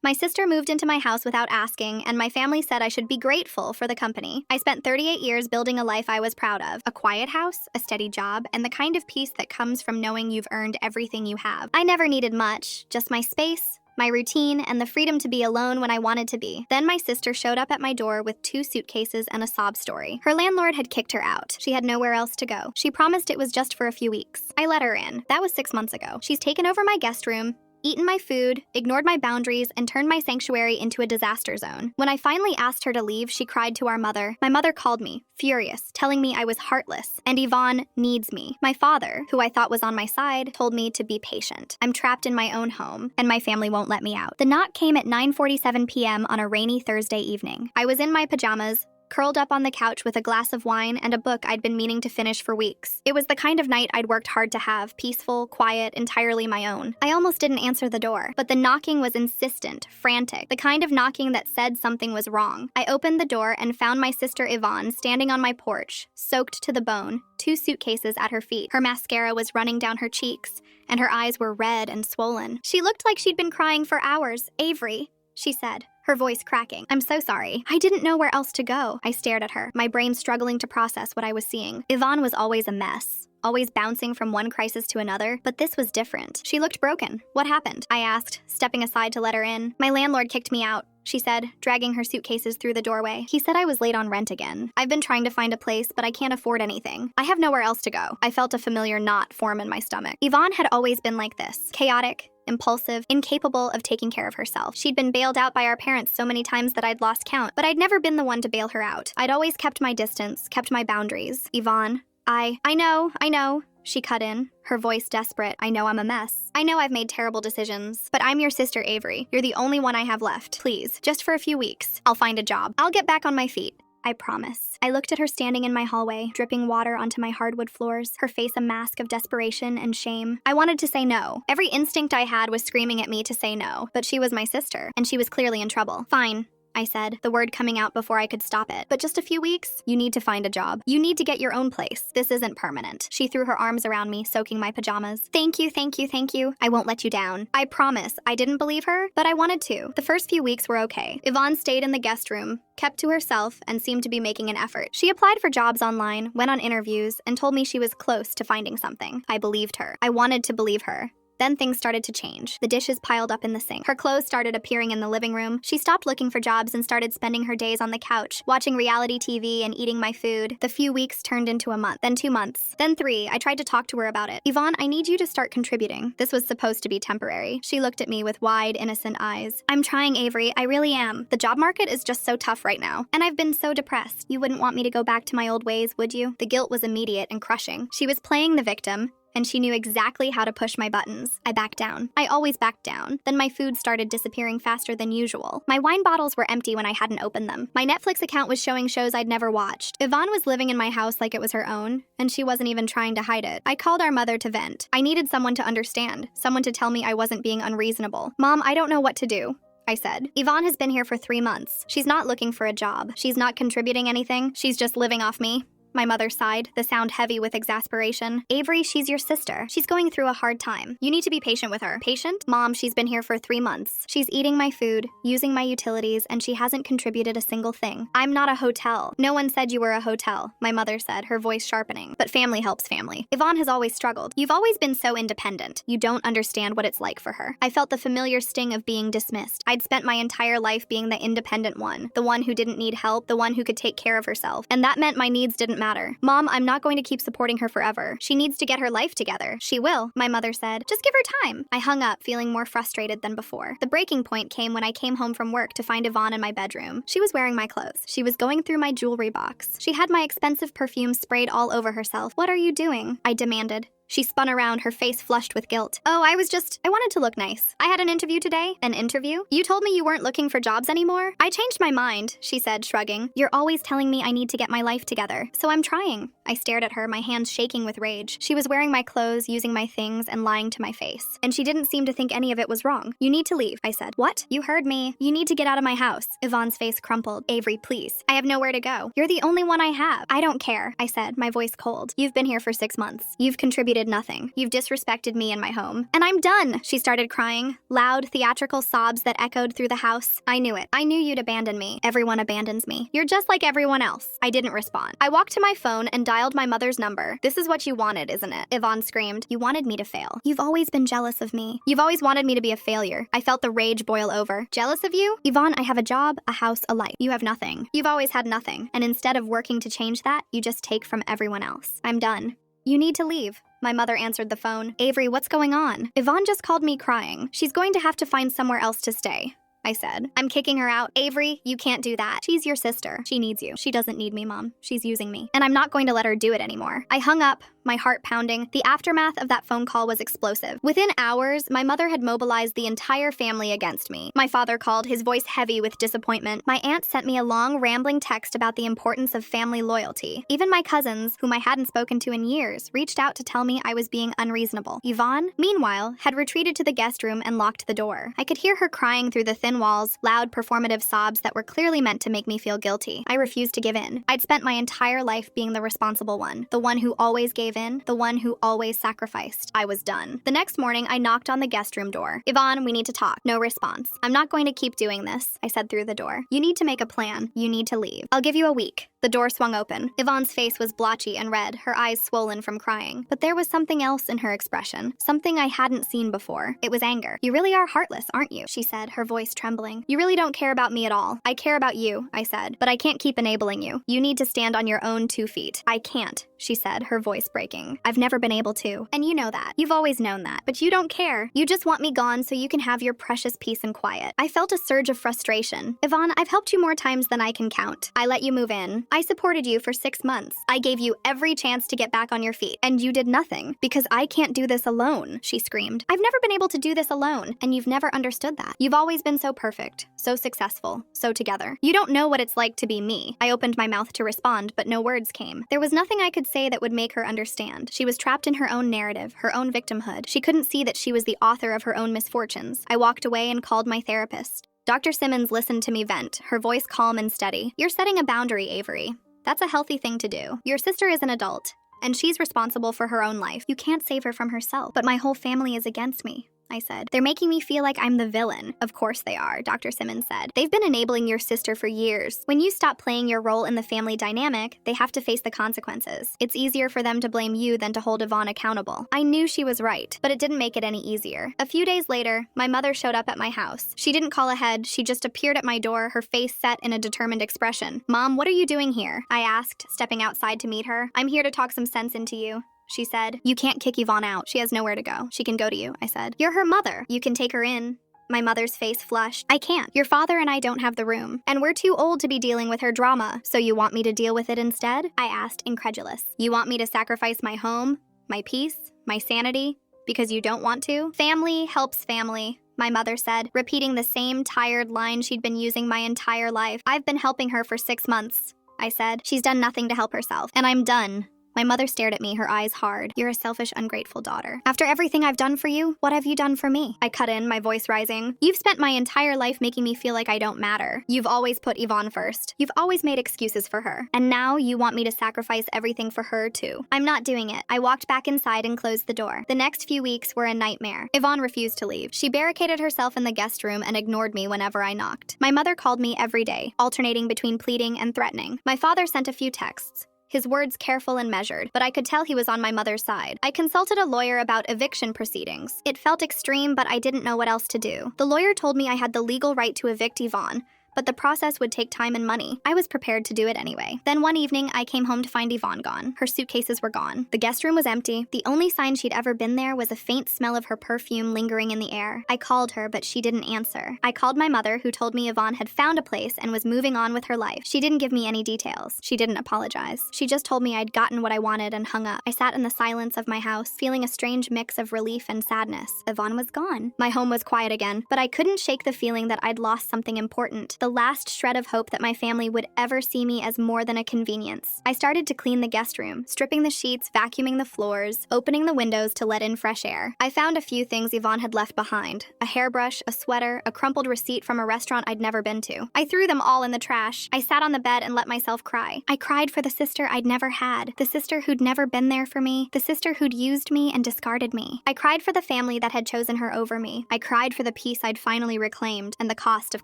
My sister moved into my house without asking, and my family said I should be grateful for the company. I spent 38 years building a life I was proud of. A quiet house, a steady job, and the kind of peace that comes from knowing you've earned everything you have. I never needed much, just my space, my routine, and the freedom to be alone when I wanted to be. Then my sister showed up at my door with 2 suitcases and a sob story. Her landlord had kicked her out. She had nowhere else to go. She promised it was just for a few weeks. I let her in. That was 6 months ago. She's taken over my guest room, eaten my food, ignored my boundaries, and turned my sanctuary into a disaster zone. When I finally asked her to leave, she cried to our mother. My mother called me, furious, telling me I was heartless, and Yvonne needs me. My father, who I thought was on my side, told me to be patient. I'm trapped in my own home, and my family won't let me out. The knock came at 9:47 p.m. on a rainy Thursday evening. I was in my pajamas, curled up on the couch with a glass of wine and a book I'd been meaning to finish for weeks. It was the kind of night I'd worked hard to have, peaceful, quiet, entirely my own. I almost didn't answer the door, but the knocking was insistent, frantic, the kind of knocking that said something was wrong. I opened the door and found my sister Yvonne standing on my porch, soaked to the bone, 2 suitcases at her feet. Her mascara was running down her cheeks, and her eyes were red and swollen. She looked like she'd been crying for hours. "Avery," she said, her voice cracking. "I'm so sorry. I didn't know where else to go." I stared at her, my brain struggling to process what I was seeing. Yvonne was always a mess, always bouncing from one crisis to another, but this was different. She looked broken. "What happened?" I asked, stepping aside to let her in. "My landlord kicked me out," she said, dragging her suitcases through the doorway. "He said I was late on rent again. I've been trying to find a place, but I can't afford anything. I have nowhere else to go." I felt a familiar knot form in my stomach. Yvonne had always been like this, chaotic, impulsive, incapable of taking care of herself. She'd been bailed out by our parents so many times that I'd lost count, but I'd never been the one to bail her out. I'd always kept my distance, kept my boundaries. "Yvonne, I know, she cut in, her voice desperate. "I know I'm a mess. I know I've made terrible decisions, but I'm your sister Avery. You're the only one I have left. Please, just for a few weeks. I'll find a job. I'll get back on my feet. I promise." I looked at her standing in my hallway, dripping water onto my hardwood floors, her face a mask of desperation and shame. I wanted to say no. Every instinct I had was screaming at me to say no, but she was my sister, and she was clearly in trouble. "Fine," I said, the word coming out before I could stop it. "But just a few weeks? You need to find a job. You need to get your own place. This isn't permanent." She threw her arms around me, soaking my pajamas. "Thank you, thank you, thank you. I won't let you down." I promise. I didn't believe her, but I wanted to. The first few weeks were okay. Yvonne stayed in the guest room, kept to herself, and seemed to be making an effort. She applied for jobs online, went on interviews, and told me she was close to finding something. I believed her. I wanted to believe her. Then things started to change. The dishes piled up in the sink. Her clothes started appearing in the living room. She stopped looking for jobs and started spending her days on the couch, watching reality TV and eating my food. The few weeks turned into a month, then 2 months, then 3. I tried to talk to her about it. "Yvonne, I need you to start contributing." This was supposed to be temporary. She looked at me with wide, innocent eyes. "I'm trying, Avery. I really am. The job market is just so tough right now, and I've been so depressed. You wouldn't want me to go back to my old ways, would you?" The guilt was immediate and crushing. She was playing the victim, and she knew exactly how to push my buttons. I backed down. I always backed down. Then my food started disappearing faster than usual. My wine bottles were empty when I hadn't opened them. My Netflix account was showing shows I'd never watched. Yvonne was living in my house like it was her own, and she wasn't even trying to hide it. I called our mother to vent. I needed someone to understand, someone to tell me I wasn't being unreasonable. "Mom, I don't know what to do," I said. "Yvonne has been here for 3 months. She's not looking for a job. She's not contributing anything. She's just living off me." My mother sighed, the sound heavy with exasperation. "Avery, she's your sister. She's going through a hard time. You need to be patient with her." "Patient? Mom, she's been here for 3 months. She's eating my food, using my utilities, and she hasn't contributed a single thing. I'm not a hotel." "No one said you were a hotel," my mother said, her voice sharpening. "But family helps family. Yvonne has always struggled. You've always been so independent. You don't understand what it's like for her." I felt the familiar sting of being dismissed. I'd spent my entire life being the independent one, the one who didn't need help, the one who could take care of herself. And that meant my needs didn't matter. "Mom, I'm not going to keep supporting her forever. She needs to get her life together." "She will," my mother said. "Just give her time." I hung up, feeling more frustrated than before. The breaking point came when I came home from work to find Yvonne in my bedroom. She was wearing my clothes. She was going through my jewelry box. She had my expensive perfume sprayed all over herself. "What are you doing?" I demanded. She spun around, her face flushed with guilt. "Oh, I wanted to look nice. I had an interview today." "An interview? You told me you weren't looking for jobs anymore." "I changed my mind," she said, shrugging. "You're always telling me I need to get my life together, so I'm trying." I stared at her, my hands shaking with rage. She was wearing my clothes, using my things, and lying to my face. And she didn't seem to think any of it was wrong. "You need to leave," I said. "What?" "You heard me. You need to get out of my house." Yvonne's face crumpled. "Avery, please. I have nowhere to go. You're the only one I have." "I don't care," I said, my voice cold. "You've been here for 6 months. You've contributed did nothing. You've disrespected me and my home. And I'm done, she started crying. Loud, theatrical sobs that echoed through the house. I knew it. I knew you'd abandon me. Everyone abandons me. You're just like everyone else. I didn't respond. I walked to my phone and dialed my mother's number. This is what you wanted, isn't it? Yvonne screamed. You wanted me to fail. You've always been jealous of me. You've always wanted me to be a failure. I felt the rage boil over. Jealous of you? Yvonne, I have a job, a house, a life. You have nothing. You've always had nothing. And instead of working to change that, you just take from everyone else. I'm done. You need to leave. My mother answered the phone. Avery, what's going on? Yvonne just called me crying. She's going to have to find somewhere else to stay, I said. I'm kicking her out. Avery, you can't do that. She's your sister. She needs you. She doesn't need me, Mom. She's using me. And I'm not going to let her do it anymore. I hung up, my heart pounding. The aftermath of that phone call was explosive. Within hours, my mother had mobilized the entire family against me. My father called, his voice heavy with disappointment. My aunt sent me a long, rambling text about the importance of family loyalty. Even my cousins, whom I hadn't spoken to in years, reached out to tell me I was being unreasonable. Yvonne, meanwhile, had retreated to the guest room and locked the door. I could hear her crying through the thin walls, loud, performative sobs that were clearly meant to make me feel guilty. I refused to give in. I'd spent my entire life being the responsible one, the one who always gave in, the one who always sacrificed. I was done. The next morning, I knocked on the guest room door. Yvonne, we need to talk. No response. I'm not going to keep doing this, I said through the door. You need to make a plan. You need to leave. I'll give you a week. The door swung open. Yvonne's face was blotchy and red, her eyes swollen from crying. But there was something else in her expression, something I hadn't seen before. It was anger. You really are heartless, aren't you? She said, her voice trembling. You really don't care about me at all. I care about you, I said, but I can't keep enabling you. You need to stand on your own 2 feet. I can't, she said, her voice breaking. I've never been able to. And you know that. You've always known that. But you don't care. You just want me gone so you can have your precious peace and quiet. I felt a surge of frustration. Yvonne, I've helped you more times than I can count. I let you move in. I supported you for 6 months. I gave you every chance to get back on your feet, and you did nothing. Because I can't do this alone, she screamed. I've never been able to do this alone, and you've never understood that. You've always been so perfect, so successful, so together. You don't know what it's like to be me. I opened my mouth to respond, but no words came. There was nothing I could say that would make her understand. She was trapped in her own narrative, her own victimhood. She couldn't see that she was the author of her own misfortunes. I walked away and called my therapist. Dr. Simmons listened to me vent, her voice calm and steady. You're setting a boundary, Avery. That's a healthy thing to do. Your sister is an adult, and she's responsible for her own life. You can't save her from herself. But my whole family is against me, I said. They're making me feel like I'm the villain. Of course they are, Dr. Simmons said. They've been enabling your sister for years. When you stop playing your role in the family dynamic, they have to face the consequences. It's easier for them to blame you than to hold Yvonne accountable. I knew she was right, but it didn't make it any easier. A few days later, my mother showed up at my house. She didn't call ahead, she just appeared at my door, her face set in a determined expression. Mom, what are you doing here? I asked, stepping outside to meet her. I'm here to talk some sense into you, she said. You can't kick Yvonne out. She has nowhere to go. She can go to you, I said. You're her mother. You can take her in. My mother's face flushed. I can't. Your father and I don't have the room. And we're too old to be dealing with her drama. So you want me to deal with it instead? I asked, incredulous. You want me to sacrifice my home, my peace, my sanity, because you don't want to? Family helps family, my mother said, repeating the same tired line she'd been using my entire life. I've been helping her for 6 months, I said. She's done nothing to help herself, and I'm done. My mother stared at me, her eyes hard. You're a selfish, ungrateful daughter. After everything I've done for you, what have you done for me? I cut in, my voice rising. You've spent my entire life making me feel like I don't matter. You've always put Yvonne first. You've always made excuses for her. And now you want me to sacrifice everything for her too. I'm not doing it. I walked back inside and closed the door. The next few weeks were a nightmare. Yvonne refused to leave. She barricaded herself in the guest room and ignored me whenever I knocked. My mother called me every day, alternating between pleading and threatening. My father sent a few texts, his words careful and measured, but I could tell he was on my mother's side. I consulted a lawyer about eviction proceedings. It felt extreme, but I didn't know what else to do. The lawyer told me I had the legal right to evict Yvonne, but the process would take time and money. I was prepared to do it anyway. Then one evening, I came home to find Yvonne gone. Her suitcases were gone. The guest room was empty. The only sign she'd ever been there was a faint smell of her perfume lingering in the air. I called her, but she didn't answer. I called my mother, who told me Yvonne had found a place and was moving on with her life. She didn't give me any details. She didn't apologize. She just told me I'd gotten what I wanted and hung up. I sat in the silence of my house, feeling a strange mix of relief and sadness. Yvonne was gone. My home was quiet again, but I couldn't shake the feeling that I'd lost something important. The the last shred of hope that my family would ever see me as more than a convenience. I started to clean the guest room, stripping the sheets, vacuuming the floors, opening the windows to let in fresh air. I found a few things Yvonne had left behind: a hairbrush, a sweater, a crumpled receipt from a restaurant I'd never been to. I threw them all in the trash. I sat on the bed and let myself cry. I cried for the sister I'd never had, the sister who'd never been there for me, the sister who'd used me and discarded me. I cried for the family that had chosen her over me. I cried for the peace I'd finally reclaimed and the cost of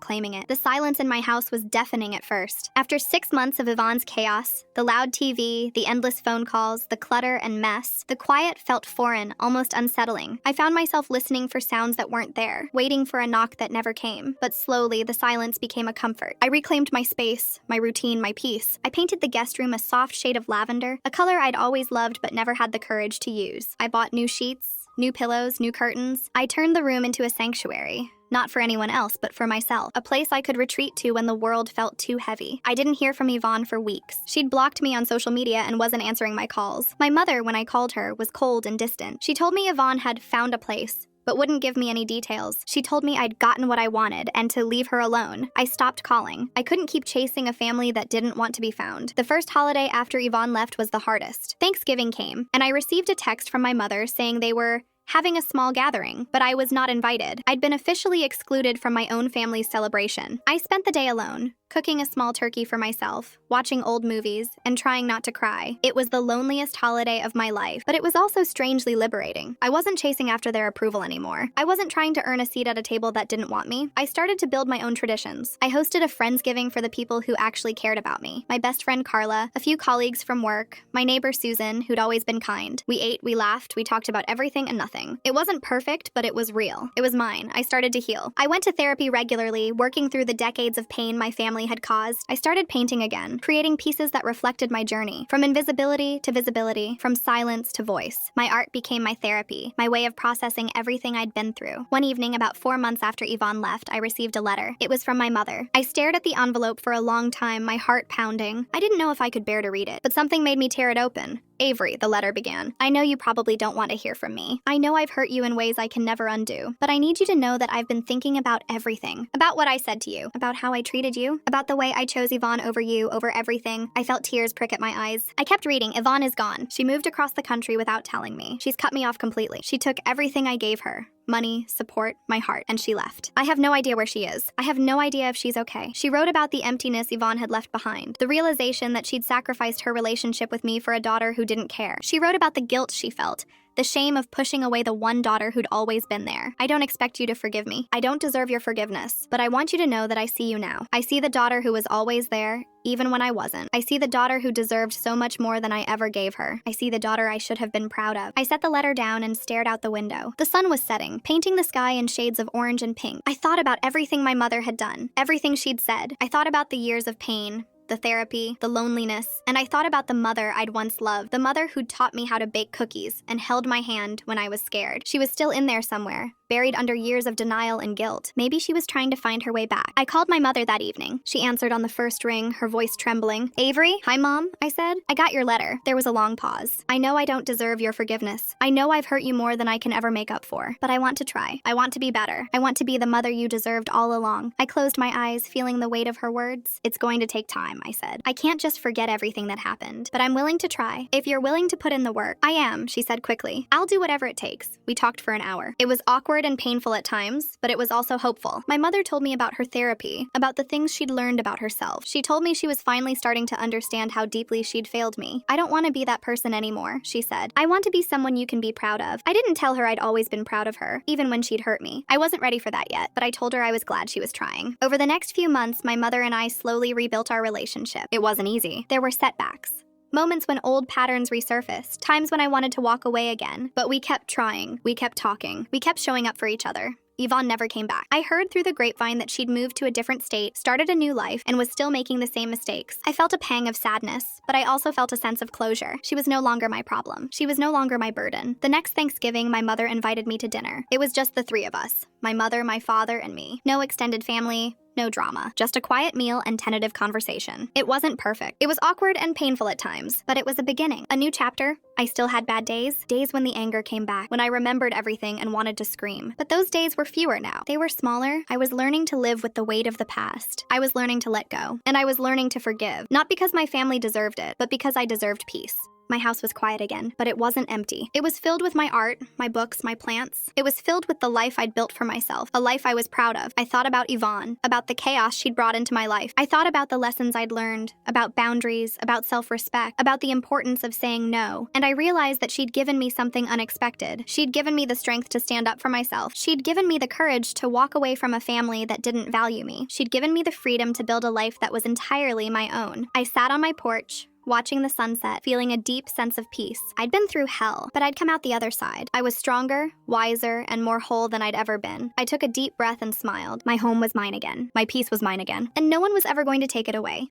claiming it. The silence in my house was deafening at first. After 6 months of Yvonne's chaos, the loud TV, the endless phone calls, the clutter and mess, the quiet felt foreign, almost unsettling. I found myself listening for sounds that weren't there, waiting for a knock that never came. But slowly, the silence became a comfort. I reclaimed my space, my routine, my peace. I painted the guest room a soft shade of lavender, a color I'd always loved but never had the courage to use. I bought new sheets, new pillows, new curtains. I turned the room into a sanctuary. Not for anyone else, but for myself. A place I could retreat to when the world felt too heavy. I didn't hear from Yvonne for weeks. She'd blocked me on social media and wasn't answering my calls. My mother, when I called her, was cold and distant. She told me Yvonne had found a place, but wouldn't give me any details. She told me I'd gotten what I wanted and to leave her alone. I stopped calling. I couldn't keep chasing a family that didn't want to be found. The first holiday after Yvonne left was the hardest. Thanksgiving came, and I received a text from my mother saying they were having a small gathering, but I was not invited. I'd been officially excluded from my own family's celebration. I spent the day alone, cooking a small turkey for myself, watching old movies, and trying not to cry. It was the loneliest holiday of my life, but it was also strangely liberating. I wasn't chasing after their approval anymore. I wasn't trying to earn a seat at a table that didn't want me. I started to build my own traditions. I hosted a Friendsgiving for the people who actually cared about me. My best friend Carla, a few colleagues from work, my neighbor Susan, who'd always been kind. We ate, we laughed, we talked about everything and nothing. It wasn't perfect, but it was real. It was mine. I started to heal. I went to therapy regularly, working through the decades of pain my family had caused. I started painting again, creating pieces that reflected my journey, from invisibility to visibility, from silence to voice. My art became my therapy, my way of processing everything I'd been through. One evening, about 4 months after Yvonne left, I received a letter. It was from my mother. I stared at the envelope for a long time, my heart pounding. I didn't know if I could bear to read it, but something made me tear it open. Avery, the letter began. I know you probably don't want to hear from me. I know I've hurt you in ways I can never undo, but I need you to know that I've been thinking about everything. About what I said to you, about how I treated you, about the way I chose Yvonne over you, over everything. I felt tears prick at my eyes. I kept reading. Yvonne is gone. She moved across the country without telling me. She's cut me off completely. She took everything I gave her. Money, support, my heart, and she left. I have no idea where she is. I have no idea if she's okay. She wrote about the emptiness Yvonne had left behind, the realization that she'd sacrificed her relationship with me for a daughter who didn't care. She wrote about the guilt she felt, the shame of pushing away the one daughter who'd always been there. I don't expect you to forgive me. I don't deserve your forgiveness, but I want you to know that I see you now. I see the daughter who was always there, even when I wasn't. I see the daughter who deserved so much more than I ever gave her. I see the daughter I should have been proud of. I set the letter down and stared out the window. The sun was setting, painting the sky in shades of orange and pink. I thought about everything my mother had done, everything she'd said. I thought about the years of pain, the therapy, the loneliness, and I thought about the mother I'd once loved, the mother who'd taught me how to bake cookies and held my hand when I was scared. She was still in there somewhere, buried under years of denial and guilt. Maybe she was trying to find her way back. I called my mother that evening. She answered on the first ring, her voice trembling. Avery? Hi, Mom, I said. I got your letter. There was a long pause. I know I don't deserve your forgiveness. I know I've hurt you more than I can ever make up for, but I want to try. I want to be better. I want to be the mother you deserved all along. I closed my eyes, feeling the weight of her words. It's going to take time, I said. I can't just forget everything that happened, but I'm willing to try. If you're willing to put in the work. I am, she said quickly. I'll do whatever it takes. We talked for an hour. It was awkward and painful at times, but it was also hopeful. My mother told me about her therapy, about the things she'd learned about herself. She told me she was finally starting to understand how deeply she'd failed me. I don't want to be that person anymore, she said. I want to be someone you can be proud of. I didn't tell her I'd always been proud of her, even when she'd hurt me. I wasn't ready for that yet, but I told her I was glad she was trying. Over the next few months, my mother and I slowly rebuilt our relationship. It wasn't easy. There were setbacks. Moments when old patterns resurfaced, times when I wanted to walk away again. But we kept trying, we kept talking, we kept showing up for each other. Yvonne never came back. I heard through the grapevine that she'd moved to a different state, started a new life, and was still making the same mistakes. I felt a pang of sadness, but I also felt a sense of closure. She was no longer my problem. She was no longer my burden. The next Thanksgiving, my mother invited me to dinner. It was just the three of us, my mother, my father, and me. No extended family, no drama. Just a quiet meal and tentative conversation. It wasn't perfect. It was awkward and painful at times, but it was a beginning. A new chapter. I still had bad days. Days when the anger came back, when I remembered everything and wanted to scream. But those days were fewer now. They were smaller. I was learning to live with the weight of the past. I was learning to let go. And I was learning to forgive. Not because my family deserved it, but because I deserved peace. My house was quiet again, but it wasn't empty. It was filled with my art, my books, my plants. It was filled with the life I'd built for myself, a life I was proud of. I thought about Yvonne, about the chaos she'd brought into my life. I thought about the lessons I'd learned, about boundaries, about self-respect, about the importance of saying no. And I realized that she'd given me something unexpected. She'd given me the strength to stand up for myself. She'd given me the courage to walk away from a family that didn't value me. She'd given me the freedom to build a life that was entirely my own. I sat on my porch, watching the sunset, feeling a deep sense of peace. I'd been through hell, but I'd come out the other side. I was stronger, wiser, and more whole than I'd ever been. I took a deep breath and smiled. My home was mine again. My peace was mine again. And no one was ever going to take it away.